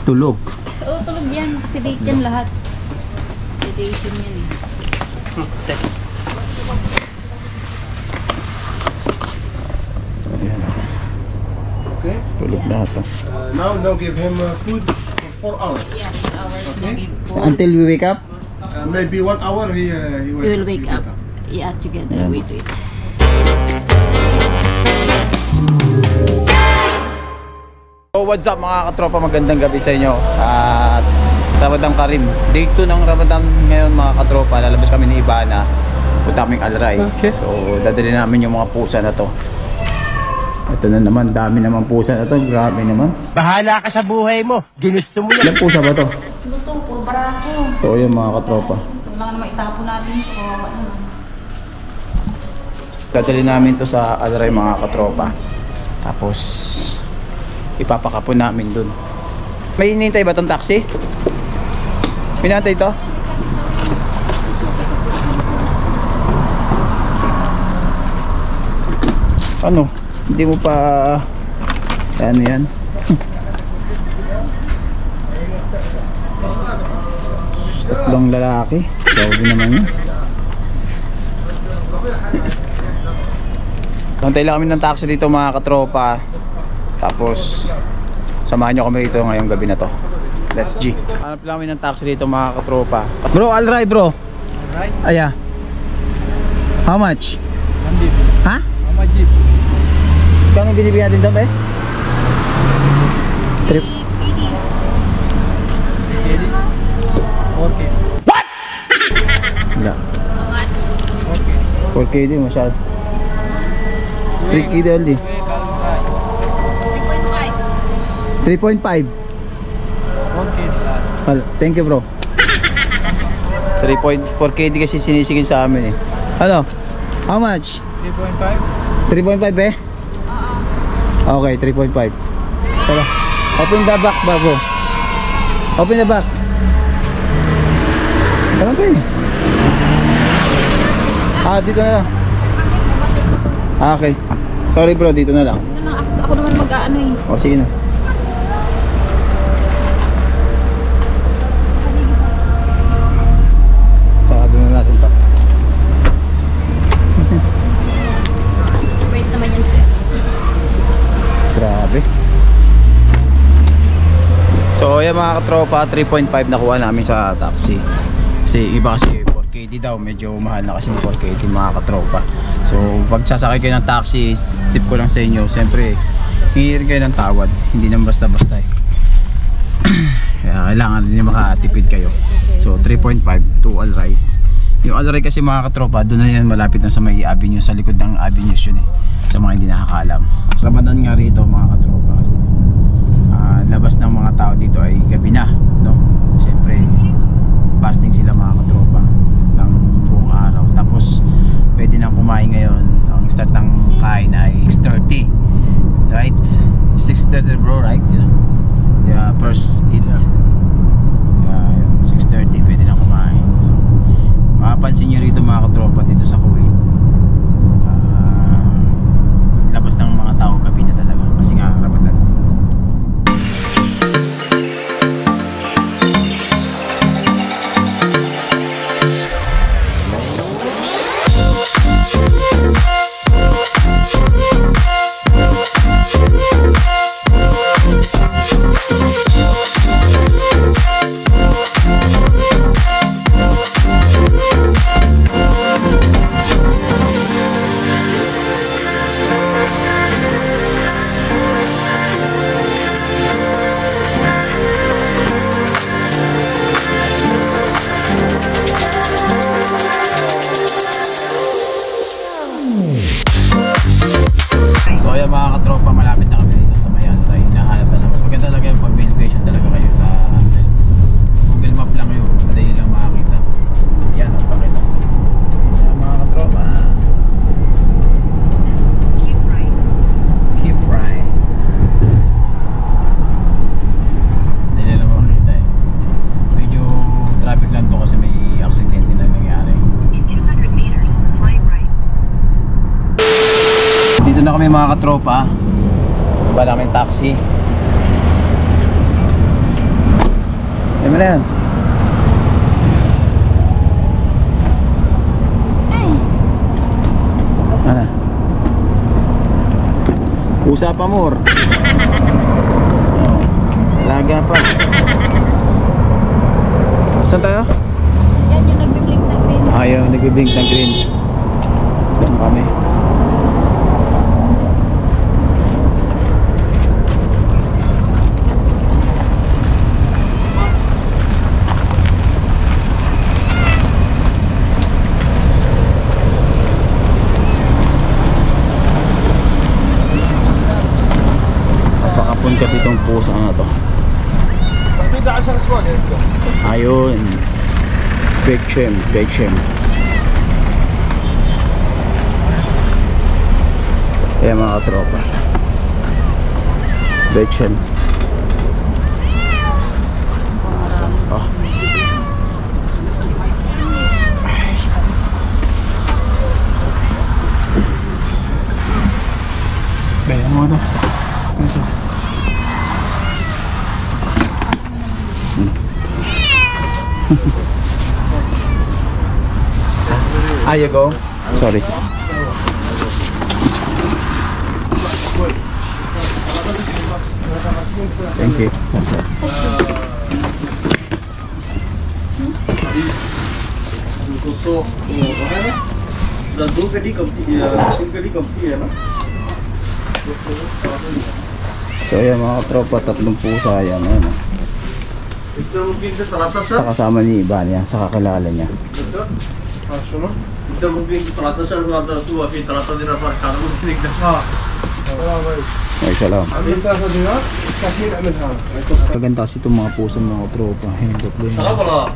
Tulog. Oo, tulog yan. Kasi date yan lahat. Sedation yan eh. Okay. Tulog lahat. Now give him food for 4 hours. Yeah, 4 hours. Okay. Until we wake up? Maybe 1 hour he We will wake up. Yeah, together. Wait. So what's up mga katropa, magandang gabi sa inyo. At Ramadan Karim, day 2 ng Ramadan ngayon mga katropa. Lalabas kami ni Ibana, punta kaming Alray. So dadali namin yung mga pusa na to. Ito na naman, dami naman pusa na to. Grabe naman. Bahala ka sa buhay mo. Ginusto mo yan. Ilang pusa ba to? Luto, puro barako. So yun mga katropa, Ito lang naman itapon natin. dadali namin to sa Alray mga katropa. Tapos ipapakapon namin dun. May hinihintay ba tong taxi? Pinantay to? Ano? Hindi mo pa ano yan? Tatlong lalaki. Grabe naman yun. Antay lang kami ng taxi dito mga katropa. Tapos samahan nyo kami dito ngayong gabi na to. Let's G. Hanap lang kami ng taxi dito mga katropa. Bro, Alray bro. Alright? Aya. How much? Jeep. Ha? Mama Jeep. Kano binibigyan natin doon eh? Trip. Kedi. 4K. Wala. 4K. 4K din masyado. 3K din only. 3.5. 4K lahat. Thank you bro. 3.4K di kasi sinisigil sa amin eh. Ano? How much? 3.5. 3.5 eh? Okay, 3.5. Tara. Open the back ba bro? Open the back. Tara pa eh. Dito na lang. Okay. Sorry bro, dito na lang. Ako naman mag-ano eh. O sige na. Saka doon na natin pa. Wait naman yan sir. Grabe. So yan mga katropa, 3.5 nakuha namin sa taxi. Kasi iba kasi 4KD daw, medyo mahal na kasi ng 4KD mga katropa. So pag sasakay kayo ng taxi, tip ko lang sa inyo, siyempre hingi rin kayo ng tawad, hindi naman basta-basta eh. Kaya kailangan din makatipid kayo. So 3.5 to Alray. Yung Alray kasi mga katropa, doon na yan malapit na sa may avenue, sa likod ng avenues yun eh, sa mga hindi nakakaalam. Ramadan nga rito mga katropa, labas ng mga tao dito ay gabi na, no? Siyempre fasting sila mga katropa ng buong araw. Tapos pwede nang kumain ngayon. Ang start ng kain ay 6:30, right? 6:30 bro, right? You know? Yeah, first eat. Yeah, 6:30 pwede nang kumain. So mapapansin nyo rito mga katropa dito sa Kuwait, labas ng mga tao gabi na talaga kasi nga Ramadan. So ayan mga katropa, malapit na kami dito sa may Alray. Hinahanap na lang. Mas maganda talaga yung pag may location talaga kayo sa Axel. Google Map lang yun, madali lang makakita. Yan, pakita ko sa inyo. Ayan mga katropa. Keep right. Keep right. Madali lang makakita eh. Medyo traffic lang to kasi may accident din na nangyari. In 200 meters, slide right. Dito na kami mga katropa. Ba namin taxi. Ano yan? Ano? Pusa pa more. Oh, laga pa. Saan tayo? Yan yung nagbiblink na green. Ayaw, nagbiblink ng green. Doon kami. Napakapun kasi itong pusa na to. Ayun. Bechem. Ayan mga katropa. Bechem. Oh. Bayan mo ito. Isa. You go. Sorry. Thank you. So ayan mga tropa, 3 pusa yan. Ayan. Sa kasama ni Iban yan, sa kakilala niya. Ay, salam. Maganda kasi itong mga puso ng mga tropa. Hindot din. Yeah.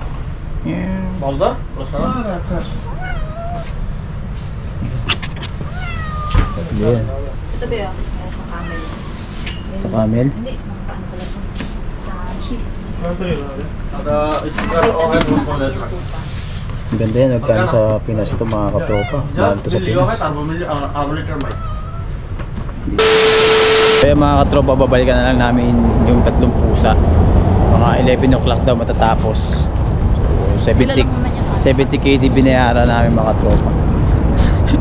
Yan. Ito ba yun? Sa camel. Sa camel? Hindi, paano pala ito? Sa sheep. Ang ganda yan, nagkaan sa Pinas ito mga katropa. Mahal ito sa Pinas. Kaya mga katropa, babalikan na lang namin yung 3 pusa. Mga 11 o'clock daw matatapos. So 70k di binayaran namin mga katropa.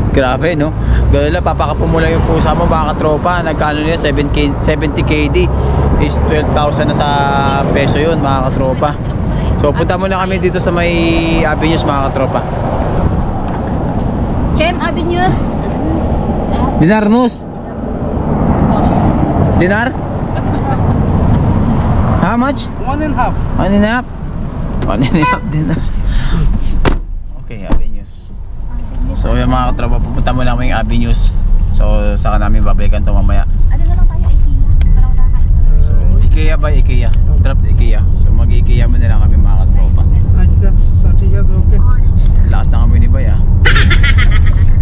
Grabe no? Gano'n lang, papakapo mo lang yung pusa mo mga katropa. Nagkano niya, 70kd is 12,000 na sa peso yun mga katropa. So punta muna kami dito sa may avenues mga katropa. Chem Avenues. Dinar Nus? Dinar? How much? 1.5. 1.5? 1.5 dinar. Okay, avenues. So yung mga katropa, pupunta muna kami yung avenues. So saka namin babalikan ito mamaya. Ano na lang tayo, IKEA? Parang kakain. So IKEA ba? IKEA. Trap IKEA. So mag-IKEA muna lang kami mga katropa. Lakas na kami ni Bay ah.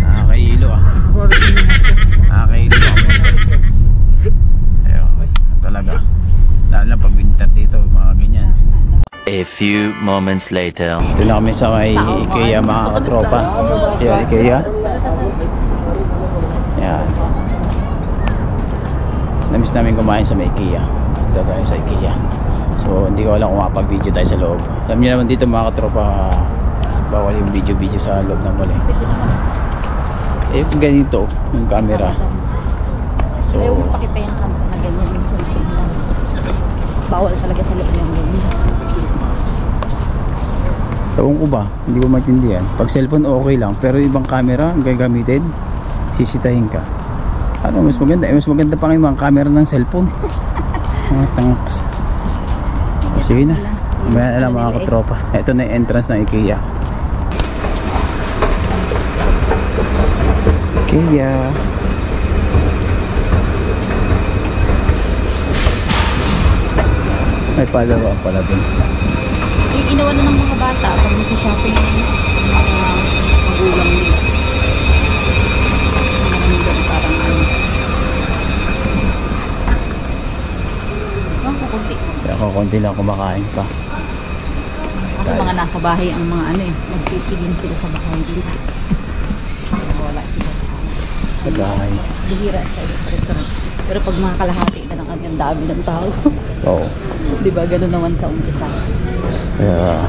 Nakakailo ah. Nakakailo kami. Ayun, talaga. Lalo na pag winter dito, mga ganyan. A few moments later. Ito na kami sa may IKEA mga katropa. Ayan, IKEA. Ayan. Namiss namin kumain sa may IKEA. Ito tayo sa IKEA. So hindi ko alam kung makapag-video tayo sa loob. Alam niyo naman dito mga katropa, bawal yung video sa loob ng mall eh. Eh ganito yung camera. So Ayaw mo pakita yung camera na ganyan yung sunod lang. Bawal talaga sa loob ng ganyan. Ewan ko ba, hindi ko maintindihan. Pag cellphone okay lang, pero ibang camera ang gagamitin, sisitahin ka. Ano mas maganda? Mas maganda pa yung mga camera ng cellphone. Mga tangs. Sige na. Mamaya na lang mga katropa. Ito na yung entrance ng IKEA. IKEA. May palaruan pala din. Inawan na ng mga bata pag nag-shopping yung mga magulang nila. Parang ano. Kukunti. Kaya ako konti lang kumakain pa. Kasi mga nasa bahay ang mga ano eh. Nagpipigin sila sa bahay dito. Wala sila sa Sa bahay. bihira sa restaurant. Pero pag mga kalahati na ng ano, naman yung dami ng tao. Oo. Di ba gano'n naman sa umpisa? Kaya...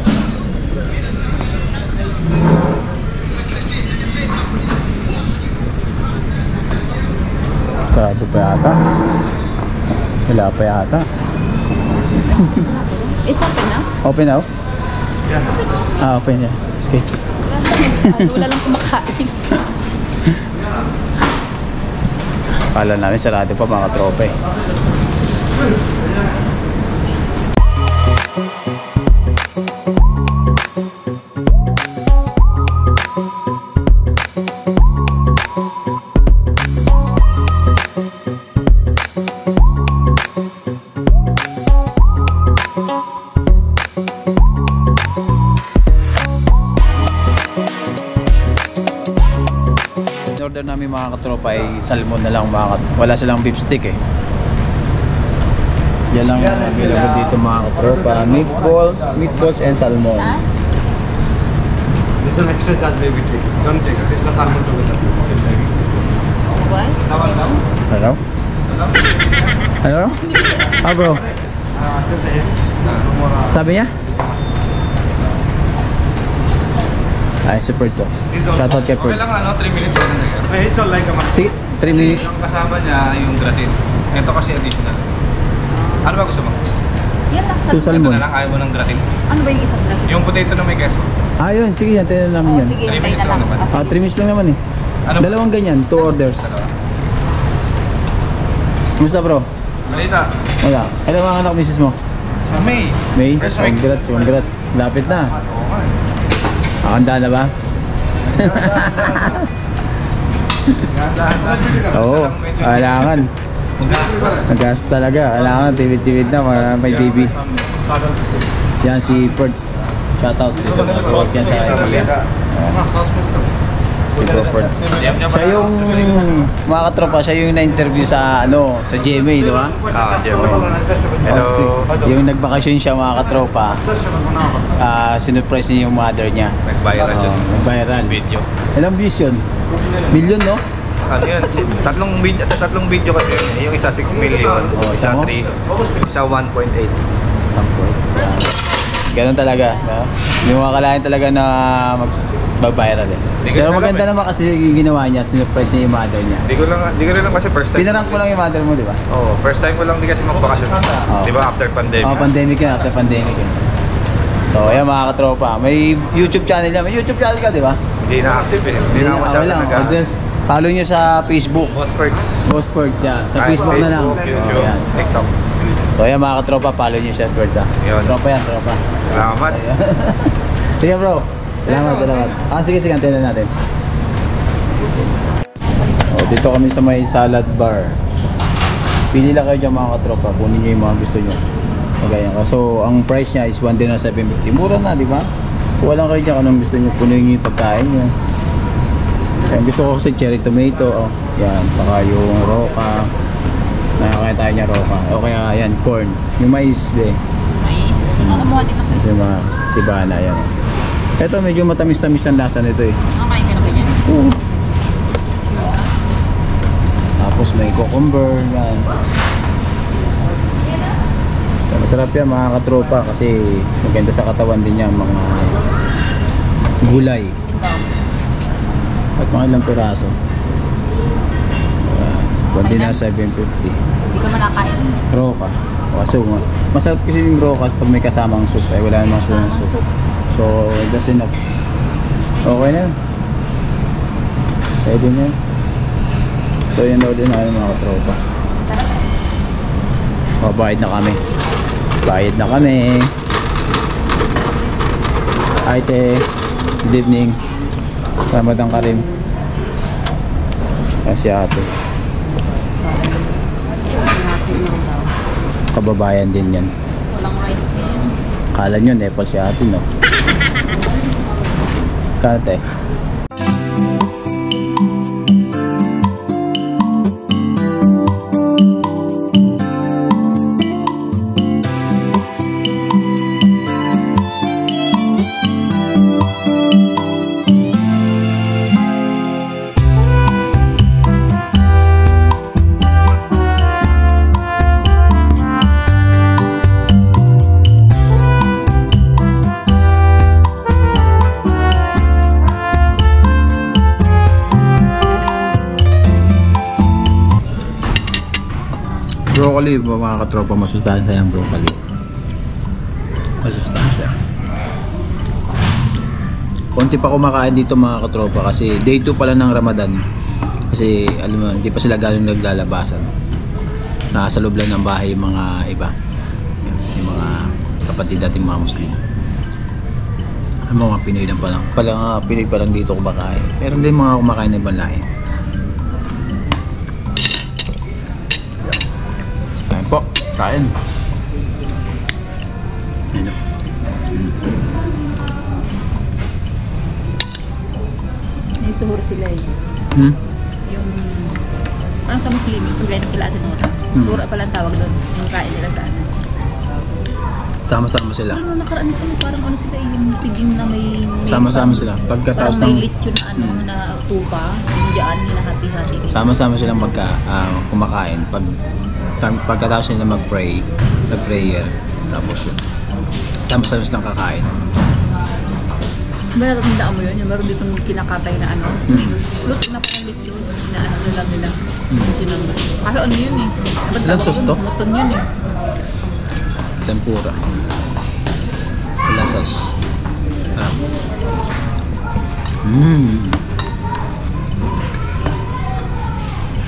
Sarado pa yata. Wala pa yata. It's open na? Open now? Open yeah. Okay. Wala lang kumakain. Kala namin sarado pa mga tropa eh. Order namin mga katropa ay salmon na lang wala silang beef stick eh. Yan lang available dito mga katropa. Meatballs and salmon. This one extra charge may be taken. Don't take it. It's the salmon together. What? Hello? Hello? Ah bro, sabi niya? Ay, si Perds oh. Shoutout kay Perds. Okay lang 3 minutes na lang. It's all like a mac. Sige, 3 minutes. Yung kasama niya yung gratin. Ito kasi additional. Ano ba gusto mo? Yan lang Two sa... salmon. Ito na lang, ayaw mo ng gratin. Ano ba yung isang glass? Yung potato na may queso. Ah yun, sige yan, tinan namin Oh, yan. sige, 3 hintay minutes na lang. lang naman. Ah, 3 minutes lang naman eh. Ano ba? Dalawang ganyan, 2 orders. Dalawa. Kumusta bro? Malita. Wala. Alam mga anak misis mo? Sa May. May? First week. Congrats. Lapit na. Nakanda na ba? Oo, kailangan. Nagastos talaga. Kailangan, tibid-tibid na para may baby. Yan si Perds. Shoutout dito. Nag-work yan sa area. Si Bro Perds. Siya yung mga katropa, siya yung na-interview sa sa GMA, di ba? Jeremy. Hello. Yung nagbakasyon siya mga katropa, sinurprise niya yung mother niya. Nag-viral yun. Nag-viral. Video. Ilang views yun? Million, no? Ano yun? Tatlong video kasi yun. Yung isa 6 million, Oh, isa isa mo? 3, isa 1.8. Ganun talaga. No? Yung akalain talaga na mag-viral eh. Di ko Pero alam maganda eh. naman kasi yung ginawa niya, sinurprise niya yung mother niya. Di ko rin lang kasi first time. Pinarank mo lang yung mother mo, di ba? Oh, first time ko lang di kasi magbakasyon. Oh. Di ba after pandemic? Pandemic yan, after pandemic yan. So, ayan mga katropa, may YouTube channel niya. May YouTube channel ka, di ba? Hindi na active eh. Hindi na ako okay masyado lang. nag- Order. Follow nyo sa Facebook. Boss Perks. Ghost Perks yan. Sa Ay, Facebook na lang. YouTube, Ayan. TikTok. So, ayan mga katropa, follow nyo siya Perks ha. Yun. Tropa yan, tropa. Salamat. Sige bro. Salamat. Sige, antayin na natin. Oh, dito kami sa may salad bar. Pili lang kayo dyan mga katropa. Kunin nyo yung mga gusto nyo. Magayan ka. So, ang price niya is 1 din na 750. Mura na, di ba? Kuha lang kayo dyan kung anong gusto nyo. Kunin nyo yung pagkain nyo. Ayan, gusto ko kasi cherry tomato. Oh. Yan. Saka yung roka. Nakakaya tayo niya roka. O kaya, yan, corn. Yung mais, be. Mais. Makamuha din ako. Kasi mga si Bana, yan. Ito, medyo matamis-tamis ang lasa nito eh. Nakakain ka na ba yan? Tapos may cucumber, yan. So, masarap yan mga katropa kasi maganda sa katawan din yan, mga gulay. At mga ilang piraso. Kundi na 750. Hindi ka manakain. Roka. So, masarap kasi yung roka pag may kasamang soup. Eh, wala namang soup. So, that's enough. Okay na yun. Pwede na yun. So, yun daw din namin mga katropa. Bayad na kami. Bayad na kami. Hi, te. Good evening. Ramadan Karim. Kasi ate. Kababayan din yan. Walang rice yan. Kala nyo, Nepal si ate, no? Kate. broccoli, mga katropa, masustansya yung broccoli. Masustansya. Konti pa kumakain dito mga katropa kasi day 2 pala ng Ramadan. Kasi alam mo, hindi pa sila galing naglalabasan. Nasa loob lang ng bahay yung mga iba. Yung mga kapatid nating mga Muslim. Ang mga Pinoy lang pa lang. Pinoy pa lang dito kumakain. Meron din mga kumakain na ibang lahi. Kain po. Kain. Ano? May suhur sila eh. Hmm? Yung, parang sa Muslim, yung paglain ng kilatan mo. Suhur pala ang tawag doon. Yung kain nila sa ano. Sama-sama sila. Ano nakaraan ito, parang ano sila yung tiging na may Sama-sama sila. Pagkatapos parang may ng lechon na ano na tupa. Yung dyan, hinahati-hati. sama-sama silang kumakain pagkatapos nila mag-prayer tapos yun sama-sama silang kakain. Meron mo yun, yung meron ditong kinakatay na ano luto na parang lechon, inaano na lang nila yung sinambas. Kasi ano yun eh, Ilang sauce to? muton yun eh. Tempura wala sauce.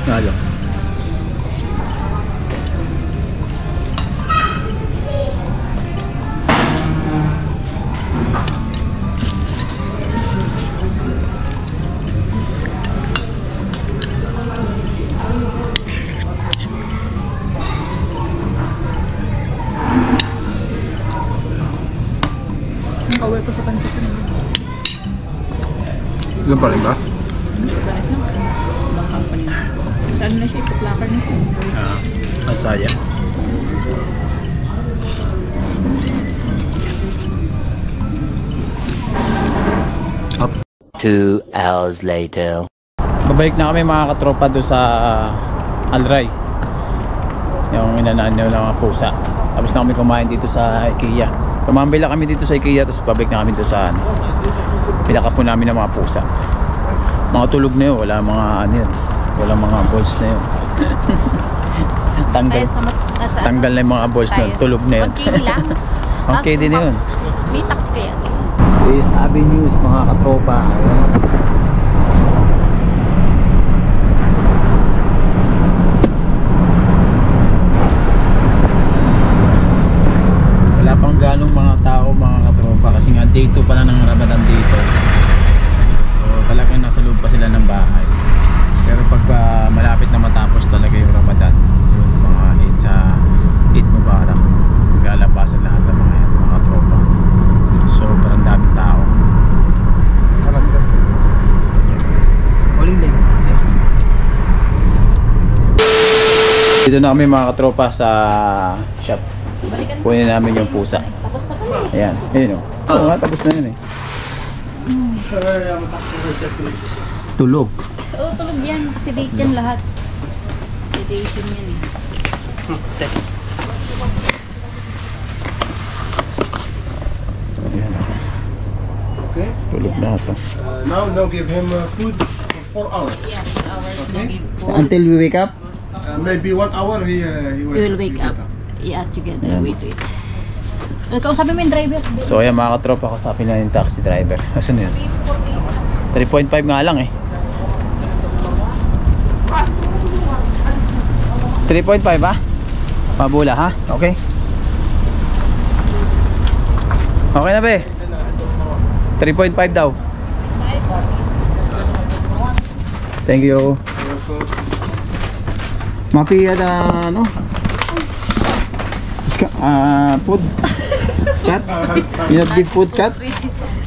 Lalo Ang kawal ko sa pantik na yun. ilan pa rin ba? Ganit lang. Ibang company. Ano na siya, ituplakar na siya. At saya up. 2 hours later. Babalik na kami mga katropa doon sa Alray, yung inanaan nyo ng mga pusa. Tapos na kami kumain dito sa IKEA. Tumambay lang kami dito sa IKEA. Tapos pabalik na kami doon sa pinaka po namin ng mga pusa. Mga tulog na yun. Wala mga ano yun. Wala mga balls na yun. Tanggal na yung mga balls na yun. Tulog na yun. 1KD lang. Okay din yun. May tax kaya. This Avenues mga katropa. Wala pang ganong mga tao mga katropa kasi nga day 2 pa lang ng Ramadan dito. So talagang nasa loob pa sila ng bahay. Pero pag malapit na matapos talaga yung Ramadan, yung mga Eid Mubarak, lalabasan lahat ng mga katropa. So parang daming tao. Dito na kami mga katropa sa shop. Kunin namin yung pusa. Tapos na pala eh. Ayan, ayun o. Oo nga, tapos na yun eh. Tulog. Oo, tulog yan. Kasi date yan lahat. Sedation yan eh. Ayan. Okay. Tulog na ito. Now give him food for 4 hours. Yes, hours Okay. Until we wake up? Maybe 1 hour he We will wake up. Yeah, together. Wait. Kausapin mo yung driver. So ayan mga katropa, kasapin na yung taxi driver. Asan yun? 3.5 nga lang eh. 3.5 ba? Pabula ha? Okay. Okay na be? 3.5 daw. Thank you. Mapi ada ano? Food. Cut. You have the food cut?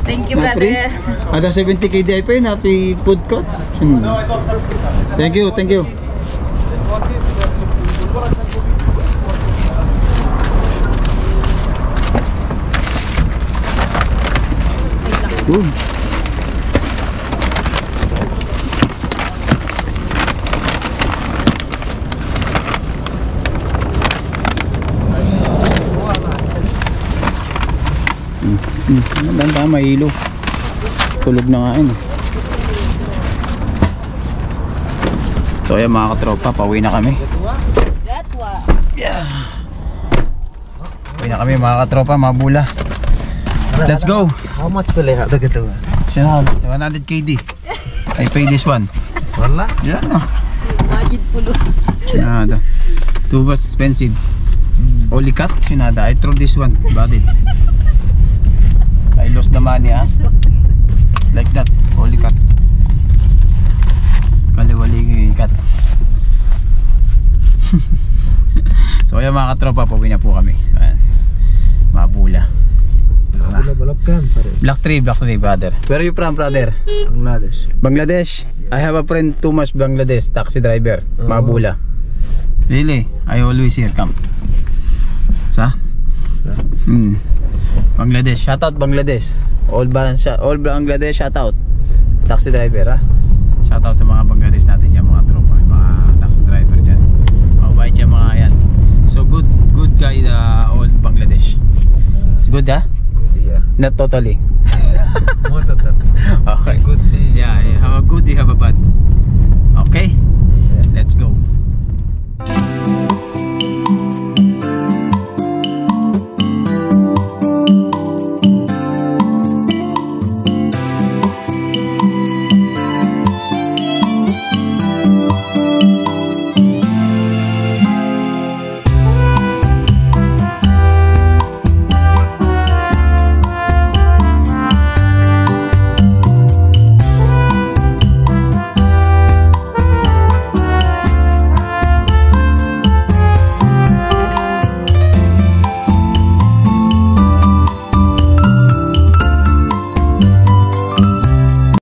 Thank you, brother. Ada 70 KDI na the food cut. Thank you, thank you. Good. Ganda, mahilo. Tulog na nga yun. So ayan mga katropa, pauwi na kami. Yeah. Uwi na kami mga katropa, mga bula. Let's go. How much will I have to get away? 100 KD. I pay this one. Wallah. Yan na. Magid pulos. Sinada. Too much expensive. Only cut? Sinada. I throw this one. Bakit? I lost the money ah. Like that. Only cut. Kaliwali cut. So ayan mga katropa, pauwi na po kami. Ayan. Mabula. Black tree brother. Where are you from brother? Bangladesh. Bangladesh. I have a friend Tumas Bangladesh, taxi driver, Mabula. Really? I always here come. Sa? Bangladesh. Shout out Bangladesh. All Bangladesh shout out. Taxi driver ha. Shout out sa mga Bangladesh natin yan, mga tropa, mga taxi driver diyan. Mabait yan mga yan. So good guy all Bangladesh. It's good ha? Yeah. Not totally. More total. Okay. Good. Yeah, you have a good, you have a bad.